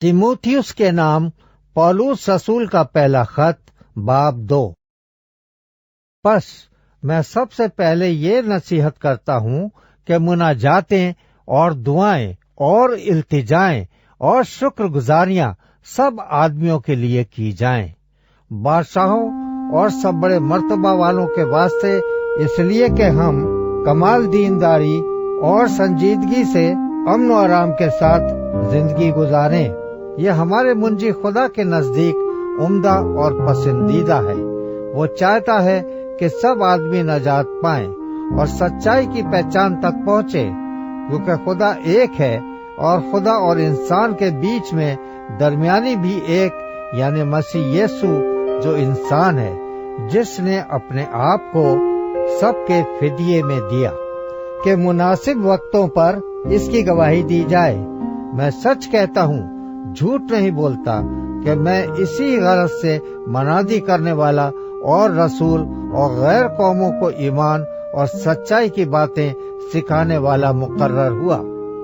तीमुथियुस के नाम पौलुस रसूल का पहला खत बाब 2। बस मैं सबसे पहले ये नसीहत करता हूँ कि मुनाजातें और दुआएं और इल्तिजाएं और शुक्रगुजारियां सब आदमियों के लिए की जाएं, बादशाहों और सब बड़े मर्तबा वालों के वास्ते, इसलिए कि हम कमाल दीनदारी और संजीदगी से अमन और आराम के साथ जिंदगी गुजारें। ये हमारे मुंजी खुदा के नजदीक उम्दा और पसंदीदा है। वो चाहता है कि सब आदमी नजात पाएं और सच्चाई की पहचान तक पहुँचे, क्योंकि खुदा एक है और खुदा और इंसान के बीच में दरमियानी भी एक, यानी मसीह यीशु जो इंसान है, जिसने अपने आप को सबके फिदिये में दिया कि मुनासिब वक्तों पर इसकी गवाही दी जाए। मैं सच कहता हूँ, झूठ नहीं बोलता, कि मैं इसी गरज से मनादी करने वाला और रसूल और गैर कौमों को ईमान और सच्चाई की बातें सिखाने वाला मुकर्रर हुआ।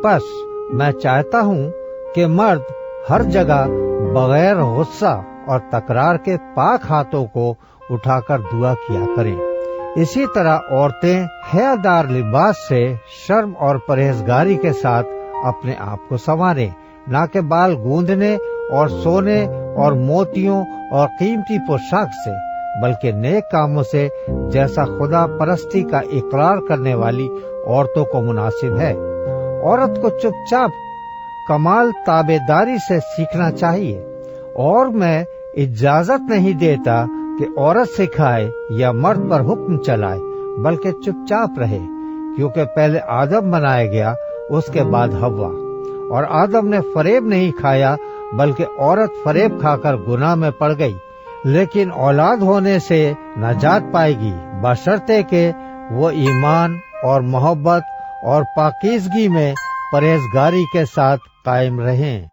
बस मैं चाहता हूँ कि मर्द हर जगह बगैर गुस्सा और तकरार के पाक हाथों को उठाकर दुआ किया करें। इसी तरह औरतें हयादार लिबास से शर्म और परहेजगारी के साथ अपने आप को संवारें, ना कि बाल गूंदने और सोने और मोतियों और कीमती पोशाक से, बल्कि नेक कामों से, जैसा खुदा परस्ती का इकरार करने वाली औरतों को मुनासिब है। औरत को चुपचाप कमाल ताबेदारी से सीखना चाहिए, और मैं इजाजत नहीं देता कि औरत सिखाए या मर्द पर हुक्म चलाए, बल्कि चुपचाप रहे, क्योंकि पहले आदम बनाया गया, उसके बाद हव्वा। और आदम ने फरेब नहीं खाया, बल्कि औरत फरेब खाकर गुनाह में पड़ गई। लेकिन औलाद होने से नजात पाएगी, बशर्ते के वो ईमान और मोहब्बत और पाकीज़गी में परहेजगारी के साथ कायम रहें।